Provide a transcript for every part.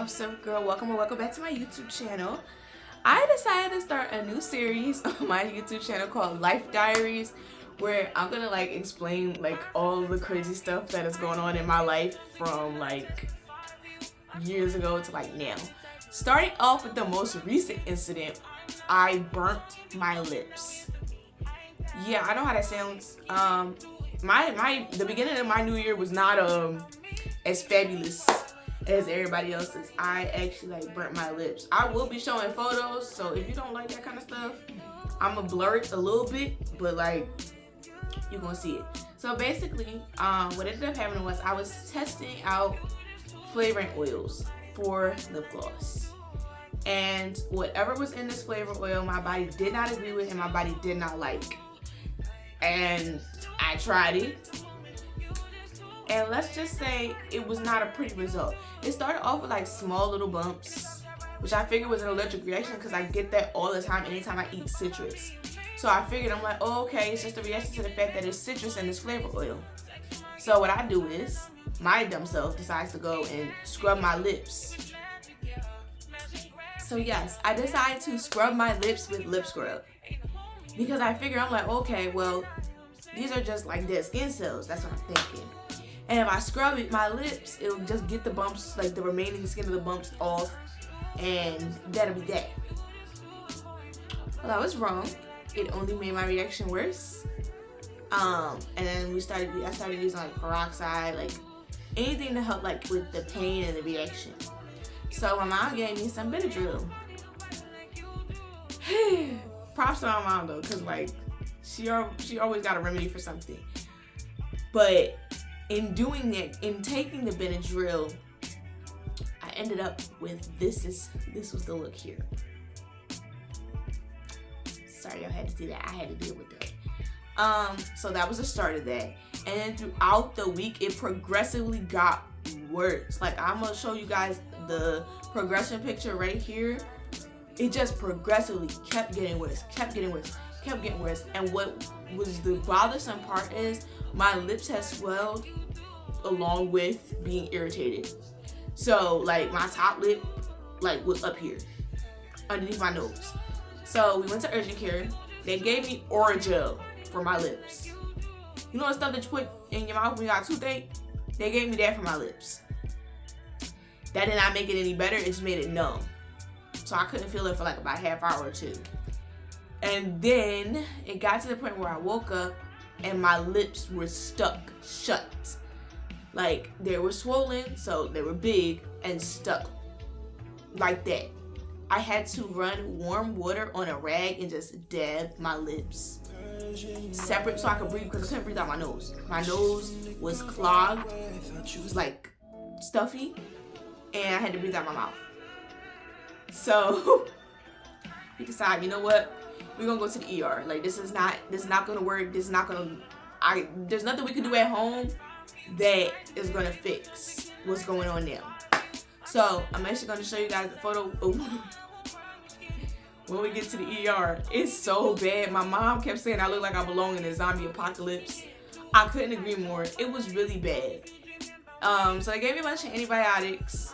What's up, girl? Welcome back to my YouTube channel. I decided to start a new series on my YouTube channel called Life Diaries, where I'm gonna explain all the crazy stuff that is going on in my life from years ago to now. Starting off with the most recent incident, I burnt my lips. Yeah, I know how that sounds. The beginning of my new year was not as fabulous as everybody else's. I actually burnt my lips. I will be showing photos, so if you don't like that kind of stuff, I'm gonna blur it a little bit, but you're gonna see it. So basically, what ended up happening was I was testing out flavoring oils for lip gloss, and whatever was in this flavor oil, my body did not agree with and my body did not like. And I tried it, and let's just say it was not a pretty result. It started off with small little bumps, which I figured was an allergic reaction because I get that all the time anytime I eat citrus. So I figured, I'm like, oh, okay, it's just a reaction to the fact that it's citrus in this flavor oil. So what I do is, my dumb self decides to go and scrub my lips. So yes, I decided to scrub my lips with lip scrub. Because I figure, I'm like, okay, well, these are just dead skin cells. That's what I'm thinking. And if I scrub it, my lips, it'll just get the bumps, the remaining skin of the bumps off, and that'll be that. Well, I was wrong. It only made my reaction worse. And then I started using peroxide, anything to help with the pain and the reaction. So my mom gave me some Benadryl. Props to my mom though, cause she always got a remedy for something. But in doing it, in taking the Benadryl, I ended up with this was the look here. Sorry, y'all had to see that. I had to deal with that. So that was the start of that. And then throughout the week, it progressively got worse. I'm gonna show you guys the progression picture right here. It just progressively kept getting worse. And what was the bothersome part is my lips had swelled along with being irritated. So my top lip was up here underneath my nose. So we went to urgent care. They gave me Orajel for my lips. You know the stuff that you put in your mouth when you got a toothache? They gave me that for my lips. That did not make it any better. It just made it numb. So I couldn't feel it for about a half hour or two. And then it got to the point where I woke up and my lips were stuck shut. They were swollen, so they were big and stuck like that. I had to run warm water on a rag and just dab my lips separate so I could breathe, because I couldn't breathe out my nose. My nose was clogged, it was stuffy, and I had to breathe out my mouth. So we decided, you know what? We're gonna go to the ER. This is not gonna work. There's nothing we can do at home that is gonna fix what's going on now. So I'm actually gonna show you guys the photo when we get to the ER. It's so bad. My mom kept saying I look like I belong in a zombie apocalypse. I couldn't agree more. It was really bad. So they gave me a bunch of antibiotics.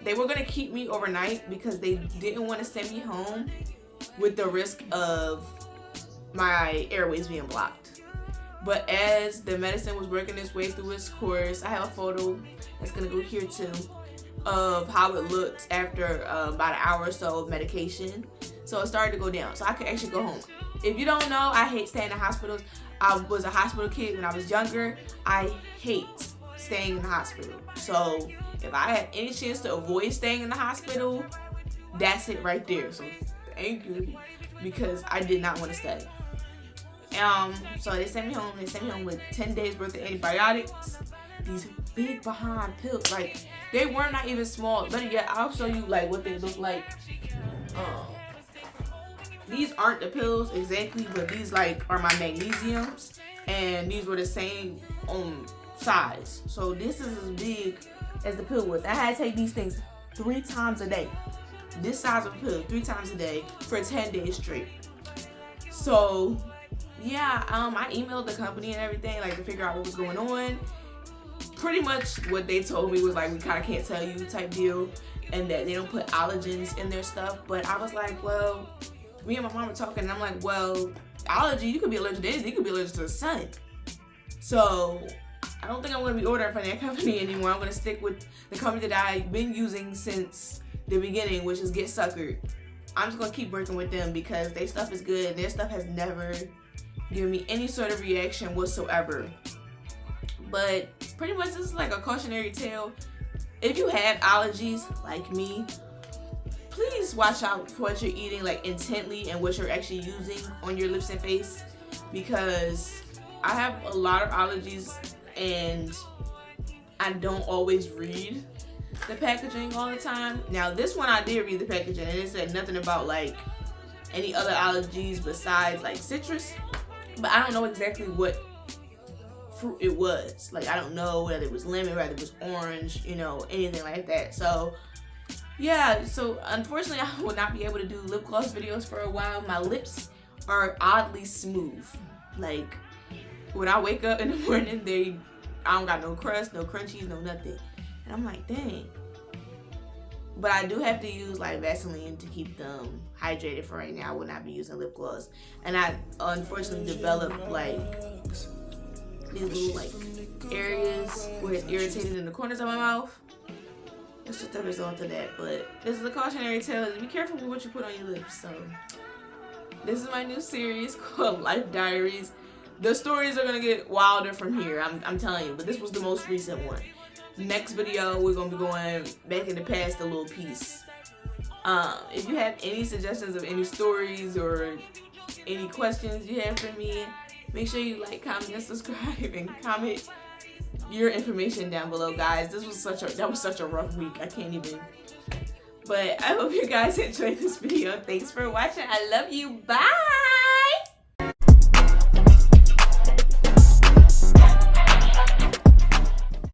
They were gonna keep me overnight because they didn't want to send me home with the risk of my airways being blocked. But as the medicine was working its way through its course, I have a photo that's gonna go here too of how it looked after about an hour or so of medication. So it started to go down, so I could actually go home. If you don't know, I hate staying in hospitals. I was a hospital kid when I was younger. I hate staying in the hospital. So if I had any chance to avoid staying in the hospital, that's it right there. So thank you, because I did not want to stay. So they sent me home. They sent me home with 10 days worth of antibiotics. These big behind pills, they were not even small. Better yet, I'll show you what they look like. These aren't the pills exactly, but these are my magnesiums, and these were the same size. So this is as big as the pill was. I had to take these things 3 times a day. This size of pill 3 times a day for 10 days straight. So yeah, I emailed the company and everything to figure out what was going on. Pretty much what they told me was we kind of can't tell you type deal. and that they don't put allergens in their stuff. But I was like, well, me and my mom were talking, and I'm like, well, allergy, you could be allergic to anything. You could be allergic to the sun. So I don't think I'm going to be ordering from that company anymore. I'm going to stick with the company that I've been using since the beginning, which is Get Suckered. I'm just going to keep working with them because their stuff is good. Their stuff has never given me any sort of reaction whatsoever. But pretty much this is like a cautionary tale. If you have allergies like me, please watch out for what you're eating like intently and what you're actually using on your lips and face, because I have a lot of allergies and I don't always read the packaging all the time. Now this one I did read the packaging and it said nothing about like any other allergies besides like citrus, but I don't know exactly what fruit it was. Like I don't know whether it was lemon, whether it was orange, you know, anything like that. So yeah, so unfortunately I will not be able to do lip gloss videos for a while. My lips are oddly smooth. Like when I wake up in the morning, I don't got no crust, no crunchies, no nothing. And I'm like, dang. But I do have to use like Vaseline to keep them hydrated for right now. I will not be using lip gloss. And I unfortunately developed like these little like areas where it's irritated in the corners of my mouth. It's just a result of that. But this is a cautionary tale. Be careful with what you put on your lips. So this is my new series called Life Diaries. The stories are gonna get wilder from here, I'm telling you, but this was the most recent one. Next video, we're gonna be going back in the past a little piece. If you have any suggestions of any stories or any questions you have for me, make sure you like, comment, and subscribe, and comment your information down below, guys. That was such a rough week. I can't even. But I hope you guys enjoyed this video. Thanks for watching. I love you. Bye.